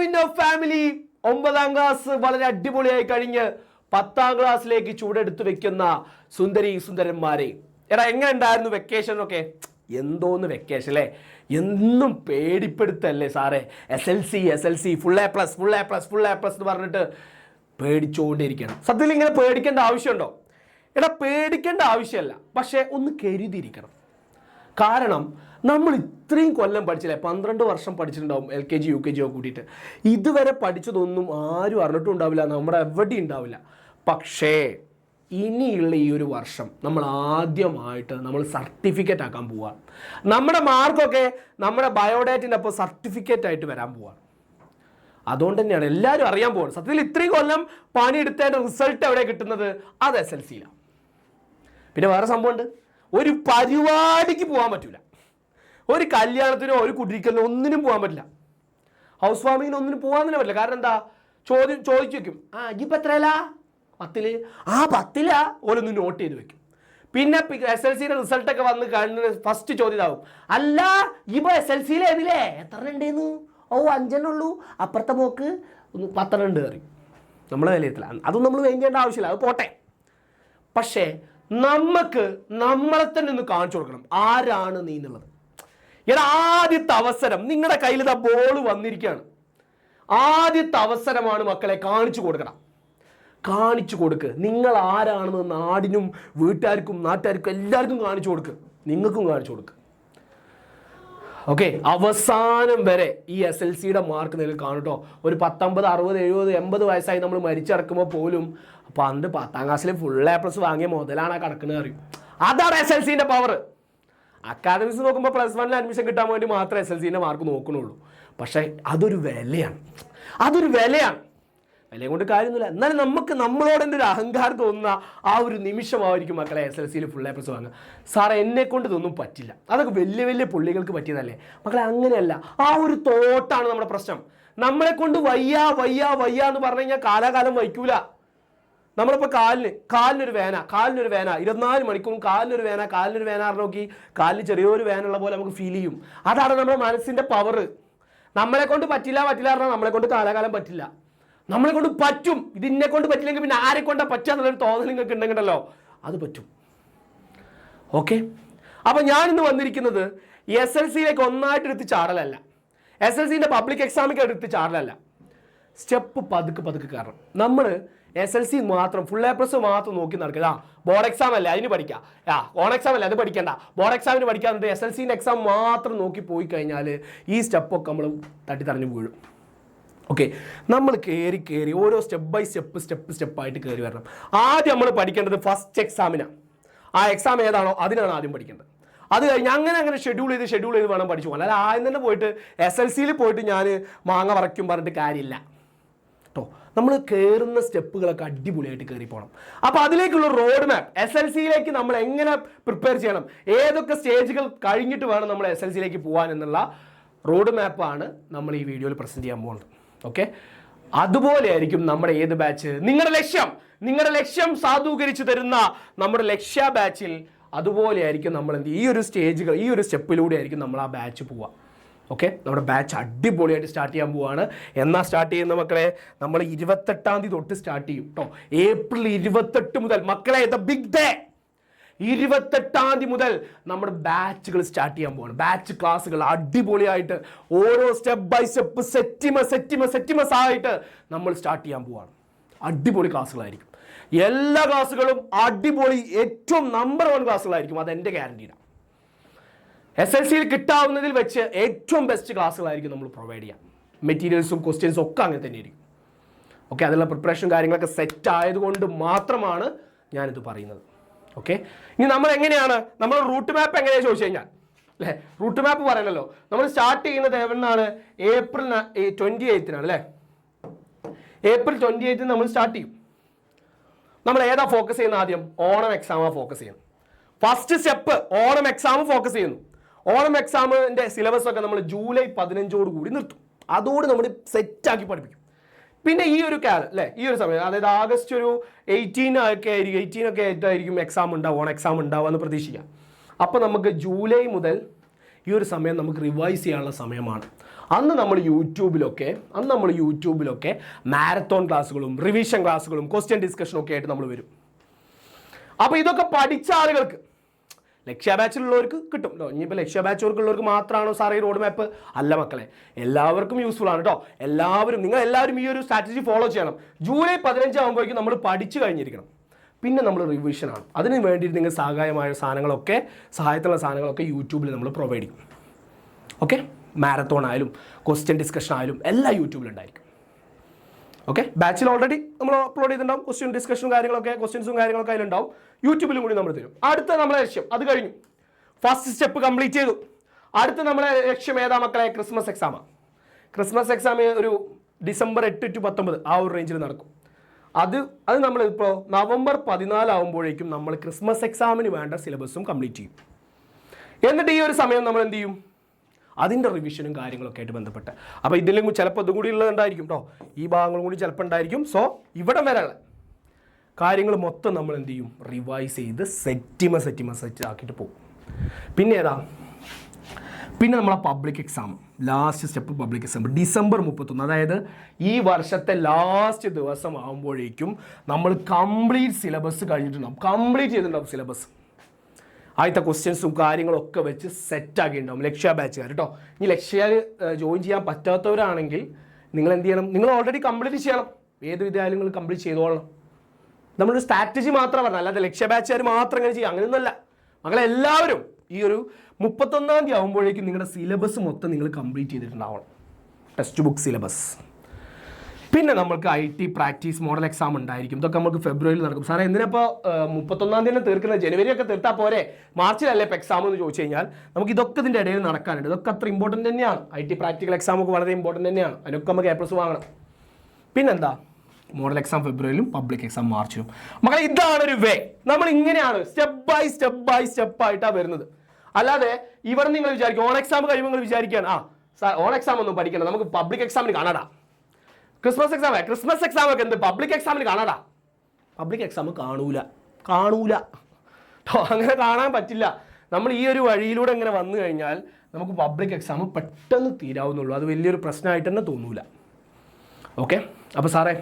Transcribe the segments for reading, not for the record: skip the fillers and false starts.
വിന്നോ family 9ാം class വളരെ അടിപൊളിയായി കഴിഞ്ഞ് 10ാം ക്ലാസ്സിലേക്ക് ചൂടെടുത്ത് വെക്കുന്ന സുന്ദരി സുന്ദരന്മാരെ, എടാ എങ്ങനെ ഉണ്ടായിരുന്നു വെക്കേഷൻ ഒക്കെ? എന്തോന്ന് വെക്കേഷൻ അല്ലേ, എന്നും പേടിപ്പെടുത്തല്ലേ സാറേ. SLC ഫുൾ എ പ്ലസ് എന്ന് പറഞ്ഞിട്ട് പേടിച്ചുകൊണ്ടിരിക്കണം. സത്യത്തിൽ ഇങ്ങനെ പേടിക്കേണ്ട ആവശ്യമുണ്ടോ? എടാ പേടിക്കേണ്ട ആവശ്യമല്ല, പക്ഷേ ഒന്ന് കരുതിയിരിക്കണം. കാരണം നമ്മൾ ഇത്രയും കൊല്ലം പഠിച്ചില്ലേ, 12 വർഷം പഠിച്ചിട്ടുണ്ടാവും LKG UKG ഒക്കെ കൂട്ടിയിട്ട്. ഇതുവരെ പഠിച്ചതൊന്നും ആരും അറിഞ്ഞിട്ടും ഉണ്ടാവില്ല, നമ്മുടെ എവിടെ ഉണ്ടാവില്ല. പക്ഷേ ഇനിയുള്ള ഈ ഒരു വർഷം നമ്മൾ ആദ്യമായിട്ട് നമ്മൾ സർട്ടിഫിക്കറ്റ് ആക്കാൻ പോവാണ്. നമ്മുടെ മാർക്കൊക്കെ നമ്മുടെ ബയോഡാറ്റിൻ്റെ ഒപ്പം സർട്ടിഫിക്കറ്റ് ആയിട്ട് വരാൻ പോവാണ്. അതുകൊണ്ട് തന്നെയാണ് എല്ലാവരും അറിയാൻ പോകുന്നത്. സത്യത്തിൽ ഇത്രയും കൊല്ലം പണിയെടുത്തതിൻ്റെ റിസൾട്ട് എവിടെ കിട്ടുന്നത്? അത് SLCയിലാണ്. പിന്നെ വേറെ സംഭവമുണ്ട്, ഒരു പരിപാടിക്ക് പോകാൻ പറ്റില്ല, ഒരു കല്യാണത്തിനോ ഒരു കുടിരിക്കലിനോ ഒന്നിനും പോകാൻ പറ്റില്ല, ഹൗസ് വാമിങ്ങിനോ ഒന്നിനും പോകാൻ തന്നെ പറ്റില്ല. കാരണം എന്താ, ചോദിച്ചു വെക്കും, ഇപ്പം എത്രയല്ല 10ൽ, 10ലാ ഓരോന്ന് നോട്ട് ചെയ്ത് വെക്കും. പിന്നെ SLCയുടെ റിസൾട്ടൊക്കെ വന്ന് കഴിഞ്ഞ ഫസ്റ്റ് ചോദ്യം ഇതാവും, അല്ല ഇപ്പോൾ SLCയിൽ ഏതില്ലേ, എത്ര ഉണ്ടേന്നു? 5 ഉള്ളൂ, അപ്പുറത്തെ പോക്ക് 10 ഉണ്ട് കയറി. നമ്മളെ വിലയിരുത്തില്ല, അതൊന്നും നമ്മൾ വേണ്ടിയേണ്ട ആവശ്യമില്ല, അത് പോട്ടെ. പക്ഷേ നമുക്ക് നമ്മളെ തന്നെ ഒന്ന് കാണിച്ചു കൊടുക്കണം, ആരാണ് നീ എന്നുള്ളത്. എടാ ആദ്യത്തെ അവസരം നിങ്ങളുടെ കയ്യിൽ ഇതാ ബോൾ വന്നിരിക്കുകയാണ്. ആദ്യത്തെ അവസരമാണ് മക്കളെ, കാണിച്ചു കൊടുക്കണം. കാണിച്ചു കൊടുക്ക് നിങ്ങൾ ആരാണെന്ന് നാടിനും വീട്ടുകാർക്കും നാട്ടുകാർക്കും എല്ലാവർക്കും കാണിച്ചു കൊടുക്ക്, നിങ്ങൾക്കും കാണിച്ചു കൊടുക്ക്. ഓക്കെ, അവസാനം വരെ ഈ SLCയുടെ മാർക്ക് നിങ്ങൾ കാണട്ടോ. ഒരു 19, 60, 70, 80 വയസ്സായി നമ്മൾ മരിച്ചിറക്കുമ്പോൾ പോലും പണ്ട് 10ാം ക്ലാസ്സിൽ ഫുൾ A+ വാങ്ങിയ മുതലാണ് കിടക്കുന്നത് അറിയും. അതാണ് SLCൻ്റെ പവർ. അക്കാദമിക്സ് നോക്കുമ്പോൾ +1 അഡ്മിഷൻ കിട്ടാൻ വേണ്ടി മാത്രമേ SLCൻ്റെ മാർക്ക് നോക്കണുള്ളൂ. പക്ഷേ അതൊരു വിലയാണ്, അതൊരു വിലയാണ്. വിലയും കൊണ്ട് കാര്യമൊന്നുമില്ല. എന്നാലും നമുക്ക് നമ്മളോട് തന്നെ ഒരു അഹങ്കാരം തോന്നുന്ന ആ ഒരു നിമിഷമായിരിക്കും മക്കളെ SLCയിൽ ഫുൾ A+ വാങ്ങുക. സാറേ എന്നെ കൊണ്ട് ഇതൊന്നും പറ്റില്ല, അതൊക്കെ വലിയ വലിയ പുള്ളികൾക്ക് പറ്റിയതല്ലേ. മക്കളെ അങ്ങനെയല്ല, ആ ഒരു തോട്ടാണ് നമ്മുടെ പ്രശ്നം. നമ്മളെ കൊണ്ട് വയ്യ എന്ന് പറഞ്ഞു കഴിഞ്ഞാൽ കാലാകാലം വയ്ക്കൂല. നമ്മളിപ്പോൾ കാലിനൊരു വേന 24 മണിക്കൂറും കാലിനൊരു വേന നോക്കി കാലിന് ചെറിയൊരു വേനുള്ള പോലെ നമുക്ക് ഫീൽ ചെയ്യും. അതാണ് നമ്മുടെ മനസ്സിൻ്റെ പവർ. നമ്മളെ കൊണ്ട് പറ്റില്ല പറഞ്ഞാൽ നമ്മളെ കൊണ്ട് കാലാകാലം പറ്റില്ല. നമ്മളെ കൊണ്ട് പറ്റും, ഇതിനെ കൊണ്ട് പറ്റില്ലെങ്കിൽ പിന്നെ ആരെ കൊണ്ടാ പറ്റുക എന്നുള്ളൊരു തോന്നൽ നിങ്ങൾക്ക് ഉണ്ടെങ്കിലോ അത് പറ്റും. ഓക്കെ, അപ്പം ഞാനിന്ന് വന്നിരിക്കുന്നത് SLCയിലേക്ക് ഒന്നായിട്ട് എടുത്ത് ചാടലല്ല, SLCൻ്റെ പബ്ലിക് എക്സാമിക്ക് എടുത്ത് ചാടലല്ല. സ്റ്റെപ്പ് പതുക്കെ കയറണം. നമ്മൾ SLC മാത്രം ഫുൾ A+ മാത്രം നോക്കി നടക്കുക. ബോർഡ് എക്സാം അല്ലേ അതിന് പഠിക്കാം, ഓൺ എക്സാം അല്ലേ അത് പഠിക്കേണ്ട, ബോർഡ് എക്സാമിന് പഠിക്കാറുണ്ട്. SLCൻ്റെ എക്സാം മാത്രം നോക്കി പോയി കഴിഞ്ഞാൽ ഈ സ്റ്റെപ്പൊക്കെ നമ്മൾ തട്ടിത്തറഞ്ഞ് വീഴും. ഓക്കെ, നമ്മൾ കയറി ഓരോ സ്റ്റെപ്പ് ബൈ സ്റ്റെപ്പായിട്ട് കയറി വരണം. ആദ്യം നമ്മൾ പഠിക്കേണ്ടത് ഫസ്റ്റ് എക്സാമിനാണ്. ആ എക്സാം ഏതാണോ അതിനാണ് ആദ്യം പഠിക്കേണ്ടത്. അത് കഴിഞ്ഞ് അങ്ങനെ ഷെഡ്യൂൾ ചെയ്ത് വേണം പഠിച്ചു പോകാൻ. അല്ല ആദ്യം തന്നെ പോയിട്ട് SLCയിൽ പോയിട്ട് ഞാൻ മാങ്ങ വറയ്ക്കും പറഞ്ഞിട്ട് കാര്യമില്ല കേട്ടോ. നമ്മൾ കയറുന്ന സ്റ്റെപ്പുകളൊക്കെ അടിപൊളിയായിട്ട് കയറി പോകണം. അപ്പോൾ അതിലേക്കുള്ള റോഡ് മാപ്പ്, SLCയിലേക്ക് നമ്മൾ എങ്ങനെ പ്രിപ്പയർ ചെയ്യണം, ഏതൊക്കെ സ്റ്റേജുകൾ കഴിഞ്ഞിട്ട് വേണം നമ്മൾ SLCയിലേക്ക് പോകാൻ എന്നുള്ള റോഡ് മാപ്പാണ് നമ്മൾ ഈ വീഡിയോയിൽ പ്രസൻറ്റ് ചെയ്യാൻ പോകുന്നത്. ഓക്കെ, അതുപോലെ ആയിരിക്കും നമ്മുടെ ഏത് ബാച്ച്, നിങ്ങളുടെ ലക്ഷ്യം സാധൂകരിച്ച് തരുന്ന നമ്മുടെ ലക്ഷ്യ ബാച്ചിൽ അതുപോലെ ആയിരിക്കും നമ്മൾ ഈ ഒരു സ്റ്റെപ്പിലൂടെ ആയിരിക്കും നമ്മൾ ആ ബാച്ച് പോവുക. ഓക്കെ, നമ്മുടെ ബാച്ച് അടിപൊളിയായിട്ട് സ്റ്റാർട്ട് ചെയ്യാൻ പോവുകയാണ്. എന്നാ സ്റ്റാർട്ട് ചെയ്യുന്ന മക്കളെ, നമ്മൾ 28ാം തീയതി തൊട്ട് സ്റ്റാർട്ട് ചെയ്യും കേട്ടോ. ഏപ്രിൽ 28 മുതൽ മക്കളെ, ദ ബിഗ് ഡേ, 28ാം തീയതി മുതൽ നമ്മുടെ ബാച്ചുകൾ സ്റ്റാർട്ട് ചെയ്യാൻ പോവാണ്. ബാച്ച് ക്ലാസ്സുകൾ അടിപൊളിയായിട്ട് ഓരോ സ്റ്റെപ്പ് ബൈ സ്റ്റെപ്പ് സെറ്റിമസ് ആയിട്ട് നമ്മൾ സ്റ്റാർട്ട് ചെയ്യാൻ പോവാണ്. അടിപൊളി ക്ലാസ്സുകളായിരിക്കും, എല്ലാ ക്ലാസ്സുകളും അടിപൊളി, ഏറ്റവും നമ്പർ 1 ക്ലാസ്സുകളായിരിക്കും, അതെൻ്റെ ഗ്യാരണ്ടിയാണ്. SLCയിൽ കിട്ടാവുന്നതിൽ വെച്ച് ഏറ്റവും ബെസ്റ്റ് ക്ലാസ്സുകളായിരിക്കും നമ്മൾ പ്രൊവൈഡ് ചെയ്യാം. മെറ്റീരിയൽസും ക്വസ്റ്റ്യൻസും ഒക്കെ അങ്ങനെ തന്നെ ആയിരിക്കും. ഓക്കെ, അതിലുള്ള പ്രിപ്പറേഷൻ കാര്യങ്ങളൊക്കെ സെറ്റ് ആയതുകൊണ്ട് മാത്രമാണ് ഞാനിത് പറയുന്നത്. ഓക്കെ, ഇനി നമ്മൾ എങ്ങനെയാണ് നമ്മൾ റൂട്ട് മാപ്പ് എങ്ങനെയാണ് ചോദിച്ചു കഴിഞ്ഞാൽ അല്ലേ, റൂട്ട് മാപ്പ് പറയണല്ലോ. നമ്മൾ സ്റ്റാർട്ട് ചെയ്യുന്നത് എവിടെന്നാണ്? ഏപ്രിൽ 28 അല്ലേ, ഏപ്രിൽ 28 നമ്മൾ സ്റ്റാർട്ട് ചെയ്യും. നമ്മൾ ഏതാ ഫോക്കസ് ചെയ്യുന്നത്? ആദ്യം ഓണം എക്സാമാണ് ഫോക്കസ് ചെയ്യുന്നത്. First step Onam exam focus ചെയ്യുന്നു. ഓണം എക്സാമിൻ്റെ സിലബസ് ഒക്കെ നമ്മൾ ജൂലൈ 15 കൂടി നിർത്തും. അതോട് നമ്മൾ സെറ്റാക്കി പഠിപ്പിക്കും. പിന്നെ ഈ ഒരു ഈ ഒരു സമയം, അതായത് ആഗസ്റ്റ് ഒരു 18 ഒക്കെ ആയിട്ടായിരിക്കും എക്സാം ഉണ്ടാവും, ഓൺ എക്സാം ഉണ്ടാവുക എന്ന് പ്രതീക്ഷിക്കാം. അപ്പോൾ നമുക്ക് ജൂലൈ മുതൽ ഈ ഒരു സമയം നമുക്ക് റിവൈസ് ചെയ്യാനുള്ള സമയമാണ്. അന്ന് നമ്മൾ യൂട്യൂബിലൊക്കെ മാരത്തോൺ ക്ലാസ്സുകളും റിവിഷൻ ക്ലാസ്സുകളും ക്വസ്റ്റ്യൻ ഡിസ്കഷനും ഒക്കെ ആയിട്ട് നമ്മൾ വരും. അപ്പോൾ ഇതൊക്കെ പഠിച്ച ആളുകൾക്ക് ലക്ഷ്യ ബാച്ചിലുള്ളവർക്ക് കിട്ടും കേട്ടോ. ഇനിയിപ്പോൾ ലക്ഷ്യ ബാച്ചുകൾക്കുള്ളവർക്ക് മാത്രമാണോ സാറേ ഈ റോഡ് മാപ്പ്? അല്ല മക്കളെ, എല്ലാവർക്കും യൂസ്ഫുൾ ആണ് കേട്ടോ. നിങ്ങൾ എല്ലാവരും ഈ ഒരു സ്ട്രാറ്റജി ഫോളോ ചെയ്യണം. ജൂലൈ 15 ആകുമ്പോഴേക്കും നമ്മൾ പഠിച്ചു കഴിഞ്ഞിരിക്കണം. പിന്നെ നമ്മൾ റിവിഷനാണ്. അതിന് വേണ്ടിയിട്ട് നിങ്ങൾ സഹായത്തിലുള്ള സാധനങ്ങളൊക്കെ യൂട്യൂബിൽ നമ്മൾ പ്രൊവൈഡ് ചെയ്യും. ഓക്കെ, മാരത്തോൺ ആയാലും ക്വസ്റ്റ്യൻ ഡിസ്കഷൻ ആയാലും എല്ലാം യൂട്യൂബിലുണ്ടായിരിക്കും. ഓക്കെ, ബാച്ചിൽ ഓൾറെഡി നമ്മൾ അപ്ലോഡ് ചെയ്തിട്ടുണ്ടാവും. ക്വസ്റ്റ്യൻ ഡിസ്കഷനും ക്വസ്റ്റ്യൻസും കാര്യങ്ങളൊക്കെ അതിലുണ്ടാവും. യൂട്യൂബിലും കൂടി നമ്മൾ തരും. അടുത്ത നമ്മളെ ലക്ഷ്യം അത് കഴിഞ്ഞു, ഫസ്റ്റ് സ്റ്റെപ്പ് കംപ്ലീറ്റ് ചെയ്തു. അടുത്ത നമ്മളെ ലക്ഷ്യം ഏതാ മക്കളെ? ക്രിസ്മസ് എക്സാമാണ്. ക്രിസ്മസ് എക്സാം ഒരു ഡിസംബർ 8 to 19 ആ ഒരു റേഞ്ചിൽ നടക്കും. അത് നമ്മൾ ഇപ്പോൾ നവംബർ 14 ആകുമ്പോഴേക്കും നമ്മൾ ക്രിസ്മസ് എക്സാമിന് വേണ്ട സിലബസും കംപ്ലീറ്റ് ചെയ്യും. എന്നിട്ട് ഈ ഒരു സമയം നമ്മൾ എന്ത് ചെയ്യും? അതിൻ്റെ റിവിഷനും കാര്യങ്ങളൊക്കെ ആയിട്ട് ബന്ധപ്പെട്ട്. അപ്പോൾ ഇതിലും ചിലപ്പോൾ ഇതും കൂടി ഉള്ളതുണ്ടായിരിക്കും കേട്ടോ, ഈ ഭാഗങ്ങളും കൂടി ചിലപ്പോൾ ഉണ്ടായിരിക്കും. സോ ഇവിടെ വരെയുള്ള കാര്യങ്ങൾ മൊത്തം നമ്മൾ എന്ത് ചെയ്യും? റിവൈസ് ചെയ്ത് സെറ്റ് ആക്കിയിട്ട് പോകും. പിന്നെ നമ്മളെ public exam, last step public exam December 31, അതായത് ഈ വർഷത്തെ ലാസ്റ്റ് ദിവസം ആകുമ്പോഴേക്കും നമ്മൾ കംപ്ലീറ്റ് സിലബസ് കഴിഞ്ഞിട്ടുണ്ടാവും, കംപ്ലീറ്റ് ചെയ്തിട്ടുണ്ടാവും സിലബസ്. ആദ്യത്തെ ക്വസ്റ്റ്യൻസും കാര്യങ്ങളൊക്കെ വെച്ച് സെറ്റാക്കിയിട്ടുണ്ടാവും ലക്ഷ്യ ബാച്ചുകാർ കേട്ടോ. ഇനി ലക്ഷ്യക്കാർ ജോയിൻ ചെയ്യാൻ പറ്റാത്തവരാണെങ്കിൽ നിങ്ങൾ എന്ത് ചെയ്യണം? നിങ്ങൾ ഓൾറെഡി കംപ്ലീറ്റ് ചെയ്യണം. ഏത് വിദ്യാലയങ്ങൾ കംപ്ലീറ്റ് ചെയ്തോളണം. നമ്മളൊരു സ്ട്രാറ്റജി മാത്രം പറഞ്ഞത്, അല്ലാതെ ലക്ഷ്യ ബാച്ചുകാർ മാത്രം ഇങ്ങനെ ചെയ്യുക അങ്ങനെയൊന്നുമല്ല. മക്കളെല്ലാവരും ഈ ഒരു 31 തീയതി ആകുമ്പോഴേക്കും നിങ്ങളുടെ സിലബസ് മൊത്തം നിങ്ങൾ കംപ്ലീറ്റ് ചെയ്തിട്ടുണ്ടാവണം, ടെക്സ്റ്റ് ബുക്ക് സിലബസ്. പിന്നെ നമുക്ക് IT പ്രാക്ടീസ് മോഡൽ എക്സാം ഉണ്ടായിരിക്കും. ഇതൊക്കെ നമുക്ക് ഫെബ്രുവരിയിൽ നടക്കും. സാറേ എന്തിനപ്പോൾ 31 തീയതി തീർക്കുന്നത്? ജനുവരി ഒക്കെ തീർത്താൽ പോരെ, മാർച്ചിലല്ലേ ഇപ്പോൾ എക്സാം എന്ന് ചോദിച്ചു കഴിഞ്ഞാൽ നമുക്ക് ഇതൊക്കെ ഇതിൻ്റെ ഇടയിൽ നടക്കാനുണ്ട്. ഇതൊക്കെ അത്ര ഇമ്പോർട്ടൻ്റ് തന്നെയാണ്. IT പ്രാക്ടിക്കൽ എക്സാം ഒക്കെ വളരെ ഇമ്പോർട്ടൻ്റ് തന്നെയാണ്. അതിനൊക്കെ നമുക്ക് A+ വാങ്ങണം. പിന്നെന്താ, മോഡൽ എക്സാം ഫെബ്രുവരിയിലും പബ്ലിക് എക്സാം മാർച്ചിലും. മക്കളെ ഇതാണൊരു വേ. നമ്മൾ ഇങ്ങനെയാണ് സ്റ്റെപ്പ് ബൈ സ്റ്റെപ്പ് ആയിട്ടാണ് വരുന്നത്. അല്ലാതെ ഇവിടെ നിങ്ങൾ വിചാരിക്കും ഓൺ എക്സാം കഴിയുമ്പോൾ നിങ്ങൾ വിചാരിക്കുകയാണ് ഓൺ എക്സാം ഒന്നും പഠിക്കണം, നമുക്ക് പബ്ലിക് എക്സാമിന് കാണാടാ. ക്രിസ്മസ് എക്സാം ഒക്കെ എന്ത് പബ്ലിക് എക്സാമിന് കാണാടാ? പബ്ലിക് എക്സാം കാണൂല. അങ്ങനെ കാണാൻ പറ്റില്ല. നമ്മൾ ഈ ഒരു വഴിയിലൂടെ ഇങ്ങനെ വന്നു കഴിഞ്ഞാൽ നമുക്ക് പബ്ലിക് എക്സാം പെട്ടെന്ന് തീരാവുന്നുള്ളൂ. അത് വലിയൊരു പ്രശ്നമായിട്ട് തന്നെ തോന്നൂല. ഓക്കെ, അപ്പോൾ സാറേ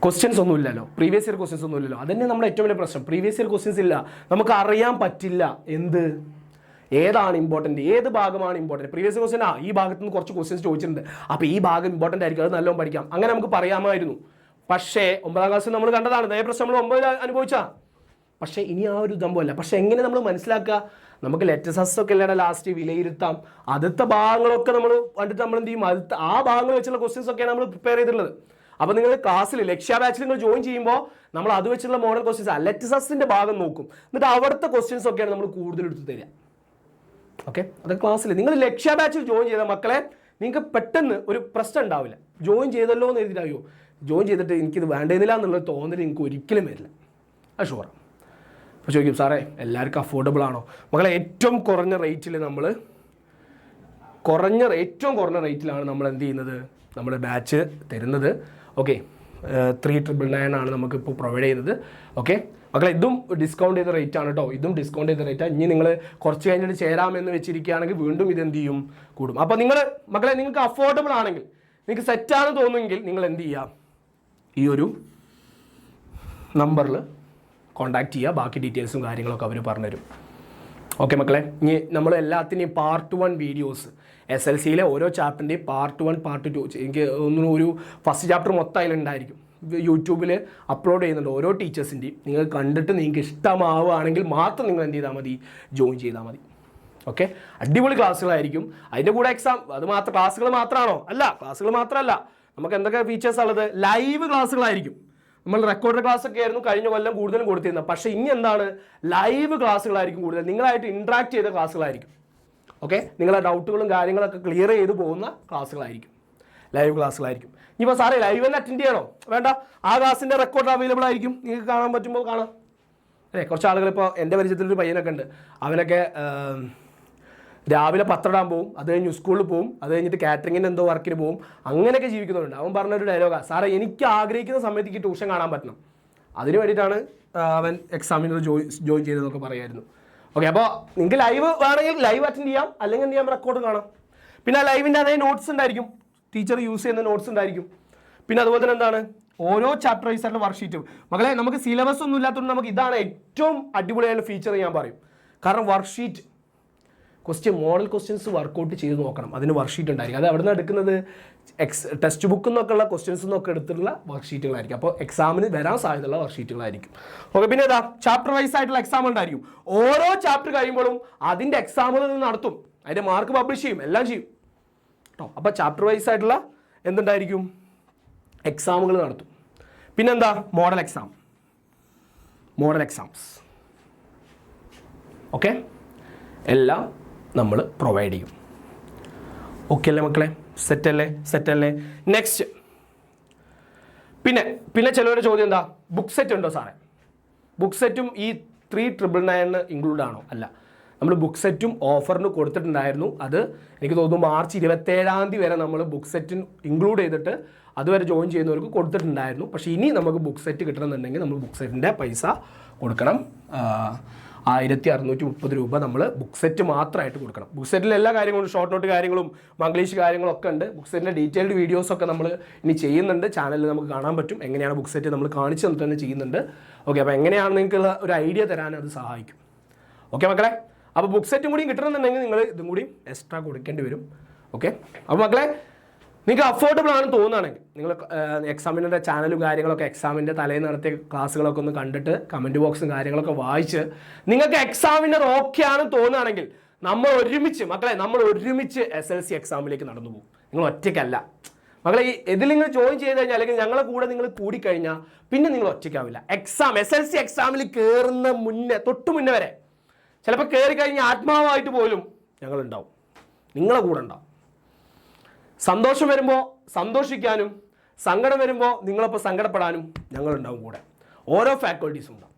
ക്വസ്റ്റ്യൻസ് ഒന്നും ഇല്ലല്ലോ, പ്രീവിയസ് ഇയർ ക്വസ്റ്റ്യൻസ് ഒന്നും ഇല്ലല്ലോ. അതന്നെ നമ്മുടെ ഏറ്റവും വലിയ പ്രശ്നം. പ്രീവിയസ് ഇയർ ക്വസ്റ്റ്യൻസ് ഇല്ല, നമുക്ക് അറിയാൻ പറ്റില്ല ഏതാണ് ഇമ്പോർട്ടൻറ്റ്, ഏത് ഭാഗമാണ് ഇമ്പോർട്ടൻറ്റ്. പ്രീവിയസ് ക്വസ്റ്റ്യൻ ഈ ഭാഗത്ത് നിന്ന് കുറച്ച് ക്വസ്റ്റ്യൻസ് ചോദിച്ചിട്ടുണ്ട്, അപ്പോൾ ഈ ഭാഗം ഇമ്പോർട്ടൻ്റ് ആയിരിക്കും, അത് നല്ലോണം പഠിക്കാം, അങ്ങനെ നമുക്ക് പറയാമായിരുന്നു. പക്ഷേ 9ാം ക്ലാസ്സിൽ നമ്മൾ കണ്ടതാണ്, അതേ പ്രശ്നം നമ്മൾ 9ൽ അനുഭവിച്ചാൽ. പക്ഷേ ഇനി ആ ഒരു സംഭവമല്ല. പക്ഷേ എങ്ങനെ നമ്മൾ മനസ്സിലാക്കുക? നമുക്ക് ലെറ്റസസ് ഒക്കെ അല്ലാതെ ലാസ്റ്റ് വിലയിരുത്താം. അടുത്ത ഭാഗങ്ങളൊക്കെ നമ്മൾ കണ്ടിട്ട് നമ്മൾ എന്ത് ചെയ്യും? ആ ഭാഗങ്ങൾ വെച്ചുള്ള ക്വസ്റ്റ്യൻസ് ഒക്കെയാണ് നമ്മൾ പ്രിപ്പയർ ചെയ്തിട്ടുള്ളത്. അപ്പോൾ നിങ്ങൾ ക്ലാസ്സിൽ ലക്ഷ്യ ബാച്ചിൽ നിങ്ങൾ ജോയിൻ ചെയ്യുമ്പോൾ നമ്മൾ അത് വെച്ചുള്ള മോഡൽ ക്വസ്റ്റ്യൻസ് ലെറ്റസസിൻ്റെ ഭാഗം നോക്കും. എന്നിട്ട് അവിടുത്തെ ക്വസ്റ്റ്യൻസ് ഒക്കെയാണ് നമ്മൾ കൂടുതൽ എടുത്ത് തരിക. ഓക്കെ, അത് ക്ലാസ്സിൽ നിങ്ങൾ ലക്ഷ്യ ബാച്ചിൽ ജോയിൻ ചെയ്ത മക്കളെ നിങ്ങൾക്ക് പെട്ടെന്ന് ഒരു പ്രശ്നം ഉണ്ടാവില്ല. ജോയിൻ ചെയ്തല്ലോ എന്ന് എഴുതിയിട്ടായോ ജോയിൻ ചെയ്തിട്ട് എനിക്കിത് വേണ്ടതില്ല എന്നുള്ള തോന്നൽ നിങ്ങൾക്ക് ഒരിക്കലും വരില്ല. അത് ഷുവറാണ്. അപ്പോൾ ചോദിക്കും സാറേ എല്ലാവർക്കും അഫോർഡബിൾ ആണോ? മക്കളെ ഏറ്റവും കുറഞ്ഞ റേറ്റിലാണ് നമ്മൾ എന്ത് ചെയ്യുന്നത്? നമ്മുടെ ബാച്ച് തരുന്നത്. ഓക്കെ, 3,999 നമുക്കിപ്പോൾ പ്രൊവൈഡ് ചെയ്യുന്നത്. ഓക്കെ മക്കളെ, ഇതും ഡിസ്കൗണ്ട് ചെയ്ത റേറ്റ് ആണ് കേട്ടോ. ഇതും ഡിസ്കൗണ്ട് ചെയ്ത റേറ്റാണ്. ഇനി നിങ്ങൾ കുറച്ച് കഴിഞ്ഞിട്ട് ചേരാമെന്ന് വെച്ചിരിക്കുകയാണെങ്കിൽ വീണ്ടും ഇതെന്ത് ചെയ്യും? കൂടും. അപ്പോൾ മക്കളെ നിങ്ങൾക്ക് അഫോർഡബിൾ ആണെങ്കിൽ, നിങ്ങൾക്ക് സെറ്റാണെന്ന് തോന്നുമെങ്കിൽ നിങ്ങൾ എന്ത് ചെയ്യുക? ഈ ഒരു നമ്പറിൽ കോൺടാക്ട് ചെയ്യുക. ബാക്കി ഡീറ്റെയിൽസും കാര്യങ്ങളൊക്കെ അവർ പറഞ്ഞുതരും. ഓക്കെ മക്കളെ, ഇനി നമ്മൾ എല്ലാത്തിൻ്റെയും പാർട്ട് 1 വീഡിയോസ് SLCയിലെ ഓരോ ചാപ്റ്ററിൻ്റെയും പാർട്ട് 1 പാർട്ട് 2 എനിക്ക് ഒരു ഫസ്റ്റ് ചാപ്റ്റർ മൊത്തം അതിലുണ്ടായിരിക്കും. യൂട്യൂബിൽ അപ്ലോഡ് ചെയ്യുന്നുണ്ട് ഓരോ ടീച്ചേഴ്സിൻ്റെയും. നിങ്ങൾ കണ്ടിട്ട് നിങ്ങൾക്ക് ഇഷ്ടമാവുകയാണെങ്കിൽ മാത്രം നിങ്ങൾ എന്ത് ചെയ്താൽ മതി? ജോയിൻ ചെയ്താൽ മതി. ഓക്കെ, അടിപൊളി ക്ലാസ്സുകളായിരിക്കും. അതിൻ്റെ കൂടെ എക്സാം ക്ലാസ്സുകൾ മാത്രമാണോ? അല്ല, ക്ലാസ്സുകൾ മാത്രമല്ല, നമുക്ക് എന്തൊക്കെ ഫീച്ചേഴ്സ് ഉള്ളത്? ലൈവ് ക്ലാസ്സുകളായിരിക്കും. നമ്മൾ റെക്കോർഡ് ക്ലാസ് ഒക്കെ ആയിരുന്നു കഴിഞ്ഞ കൊല്ലം കൂടുതലും കൊടുത്തിരുന്നത്. പക്ഷേ ഇനി എന്താണ്? ലൈവ് ക്ലാസ്സുകളായിരിക്കും കൂടുതൽ. നിങ്ങളായിട്ട് ഇൻട്രാക്ട് ചെയ്ത ക്ലാസ്സുകളായിരിക്കും. ഓക്കെ, നിങ്ങളെ ഡൗട്ടുകളും കാര്യങ്ങളൊക്കെ ക്ലിയർ ചെയ്ത് പോകുന്ന ക്ലാസ്സുകളായിരിക്കും, ലൈവ് ക്ലാസ്സുകളായിരിക്കും. ഇനിയിപ്പോൾ സാറേ ലൈവ് തന്നെ അറ്റൻഡ് ചെയ്യണോ? വേണ്ട, ആ ക്ലാസ്സിൻ്റെ റെക്കോർഡ് അവൈലബിൾ ആയിരിക്കും, നിങ്ങൾക്ക് കാണാൻ പറ്റുമ്പോൾ കാണാം. അല്ലേ, കുറച്ച് ആളുകൾ ഇപ്പോൾ എൻ്റെ പരിചയത്തിലൊരു പയ്യനൊക്കെ ഉണ്ട്, അവനൊക്കെ രാവിലെ പത്രടാൻ പോകും, അത് കഴിഞ്ഞ് സ്കൂളിൽ പോകും, അത് കഴിഞ്ഞിട്ട് കാറ്ററിങ്ങിന് എന്തോ വർക്കിന് പോകും, അങ്ങനെയൊക്കെ ജീവിക്കുന്നുണ്ട്. അവൻ പറഞ്ഞൊരു ഡയലോഗാണ്, സാറേ എനിക്ക് ആഗ്രഹിക്കുന്ന സമയത്ത് എനിക്ക് ട്യൂഷൻ കാണാൻ പറ്റണം, അതിന് വേണ്ടിയിട്ടാണ് അവൻ എക്സാമിന് ജോയിൻ ചെയ്തതെന്നൊക്കെ പറയായിരുന്നു. ഓക്കെ, അപ്പോൾ നിങ്ങൾക്ക് ലൈവ് വേണമെങ്കിൽ ലൈവ് അറ്റൻഡ് ചെയ്യാം, അല്ലെങ്കിൽ എന്ത് ചെയ്യാം? റെക്കോർഡ് കാണാം. പിന്നെ ആ ലൈവിൻ്റെ അതേ നോട്ട്സ് ഉണ്ടായിരിക്കും, ടീച്ചർ യൂസ് ചെയ്യുന്ന നോട്ട്സ് ഉണ്ടായിരിക്കും. പിന്നെ അതുപോലെ തന്നെ എന്താണ്, ഓരോ ചാപ്റ്റർ വൈസ് ആയിട്ടുള്ള വർക്ക്ഷീറ്റും. മകളെ നമുക്ക് സിലബസ് ഒന്നും ഇല്ലാത്തതുകൊണ്ട് നമുക്ക് ഇതാണ് ഏറ്റവും അടിപൊളിയായ ഫീച്ചർ ഞാൻ പറയും. കാരണം വർക്ക്ഷീറ്റ് മോഡൽ ക്വസ്റ്റ്യൻസ് വർക്കൗട്ട് ചെയ്ത് നോക്കണം, അതിന് വർക്ക്ഷീറ്റ് ഉണ്ടായിരിക്കും. അത് എവിടെ നിന്ന് എടുക്കുന്നത്, ടെക്സ്റ്റ് ബുക്കിൽ നിന്നൊക്കെയുള്ള ക്വസ്റ്റ്യൻസ് നിന്നൊക്കെ എടുത്തിട്ടുള്ള വർക്ക്ഷീറ്റുകളായിരിക്കും. അപ്പോൾ എക്സാമിന് വരാൻ സാധ്യതയുള്ള വർക്ക്ഷീറ്റുകളായിരിക്കും. ഓക്കെ, പിന്നെ ഏതാ, ചാപ്റ്റർ വൈസ് ആയിട്ടുള്ള എക്സാം ഉണ്ടായിരിക്കും. ഓരോ ചാപ്റ്റർ കഴിയുമ്പോഴും അതിൻ്റെ എക്സാമുകൾ നടത്തും, അതിൻ്റെ മാർക്ക് പബ്ലിഷ് ചെയ്യും, എല്ലാം ചെയ്യും കേട്ടോ. അപ്പോൾ ചാപ്റ്റർ വൈസ് ആയിട്ടുള്ള എന്തുണ്ടായിരിക്കും, എക്സാമുകൾ നടത്തും. പിന്നെന്താ, മോഡൽ എക്സാംസ് ഓക്കെ, എല്ലാം നമ്മൾ പ്രൊവൈഡ് ചെയ്യും. ഓക്കെ അല്ലേ മക്കളെ, സെറ്റല്ലേ. നെക്സ്റ്റ് പിന്നെ ചിലവരുടെ ചോദ്യം എന്താ, ബുക്ക് സെറ്റ് ഉണ്ടോ സാറേ? ബുക്ക് സെറ്റും ഈ 3,999 ഇൻക്ലൂഡ് ആണോ? അല്ല, നമ്മൾ ബുക്ക് സെറ്റും ഓഫറിന് കൊടുത്തിട്ടുണ്ടായിരുന്നു. അത് എനിക്ക് തോന്നുന്നു മാർച്ച് 27 വരെ നമ്മൾ ബുക്ക് സെറ്റിന് ഇൻക്ലൂഡ് ചെയ്തിട്ട് അതുവരെ ജോയിൻ ചെയ്യുന്നവർക്ക് കൊടുത്തിട്ടുണ്ടായിരുന്നു. പക്ഷേ ഇനി നമുക്ക് ബുക്ക് സെറ്റ് കിട്ടണമെന്നുണ്ടെങ്കിൽ നമ്മൾ ബുക്ക് സെറ്റിൻ്റെ പൈസ കൊടുക്കണം. 1630 രൂപ നമ്മൾ ബുക്ക് സെറ്റ് മാത്രമായിട്ട് കൊടുക്കണം. ബുക്ക് സെറ്റിൽ എല്ലാ കാര്യങ്ങളും, ഷോർട്ട് നോട്ട് കാര്യങ്ങളും മംഗ്ലീഷ് കാര്യങ്ങളൊക്കെ ഉണ്ട്. ബുക്ക് സെറ്റിൻ്റെ ഡീറ്റെയിൽഡ് വീഡിയോസൊക്കെ നമ്മൾ ഇനി ചെയ്യുന്നുണ്ട്, ചാനലിൽ നമുക്ക് കാണാൻ പറ്റും. എങ്ങനെയാണ് ബുക്ക് സെറ്റ് നമ്മൾ കാണിച്ചു തന്നിട്ട് തന്നെ ചെയ്യുന്നുണ്ട്. ഓക്കെ, അപ്പോൾ എങ്ങനെയാണ് നിങ്ങൾക്ക് ഒരു ഐഡിയ തരാൻ അത് സഹായിക്കും. ഓക്കെ മക്കളെ, അപ്പോൾ ബുക്ക് സെറ്റും കൂടി കിട്ടണമെന്നുണ്ടെങ്കിൽ നിങ്ങൾ ഇതും കൂടി എക്സ്ട്രാ കൊടുക്കേണ്ടി വരും. ഓക്കെ, അപ്പോൾ മക്കളെ നിങ്ങൾക്ക് അഫോർഡബിൾ ആണെന്ന് തോന്നുകയാണെങ്കിൽ നിങ്ങൾ എക്സാമിൻ്റെ ചാനലും കാര്യങ്ങളൊക്കെ എക്സാമിൻ്റെ തലേന്ന് നടത്തിയ ക്ലാസ്സുകളൊക്കെ ഒന്ന് കണ്ടിട്ട് കമൻറ്റ് ബോക്സും കാര്യങ്ങളൊക്കെ വായിച്ച് നിങ്ങൾക്ക് എക്സാമിനർ ഓക്കെ ആണെന്ന് തോന്നുകയാണെങ്കിൽ നമ്മൾ ഒരുമിച്ച് SLC എക്സാമിലേക്ക് നടന്നു പോകും. നിങ്ങൾ ഒറ്റയ്ക്കല്ല മക്കളെ. ഇതിൽ നിങ്ങൾ ജോയിൻ ചെയ്ത് കഴിഞ്ഞാൽ അല്ലെങ്കിൽ ഞങ്ങളെ കൂടെ നിങ്ങൾ കൂടിക്കഴിഞ്ഞാൽ പിന്നെ നിങ്ങൾ ഒറ്റയ്ക്കാവില്ല. SLC എക്സാമിൽ കയറുന്ന തൊട്ട് മുന്നേ വരെ ചിലപ്പോൾ കയറി കഴിഞ്ഞാൽ ആത്മാവായിട്ട് പോലും ഞങ്ങളുണ്ടാവും, നിങ്ങളെ കൂടെ ഉണ്ടാവും. സന്തോഷം വരുമ്പോൾ സന്തോഷിക്കാനും സങ്കടം വരുമ്പോൾ നിങ്ങളപ്പോൾ സങ്കടപ്പെടാനും ഞങ്ങളുണ്ടാവും കൂടെ. ഓരോ ഫാക്കൽറ്റീസും ഉണ്ടാവും,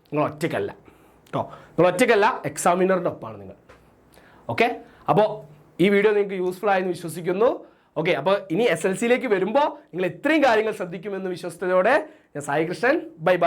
നിങ്ങൾ ഒറ്റയ്ക്കല്ല കേട്ടോ. നിങ്ങൾ ഒറ്റയ്ക്കല്ല, എക്സാമിനറുടെ ഒപ്പമാണ് നിങ്ങൾ. ഓക്കെ, അപ്പോൾ ഈ വീഡിയോ നിങ്ങൾക്ക് യൂസ്ഫുൾ ആയെന്ന് വിശ്വസിക്കുന്നു. ഓക്കെ, അപ്പോൾ ഇനി SLCയിലേക്ക് വരുമ്പോൾ നിങ്ങൾ ഇത്രയും കാര്യങ്ങൾ ശ്രദ്ധിക്കുമെന്ന് വിശ്വസ്തയോടെ ഞാൻ സായി കൃഷ്ണൻ. ബൈ.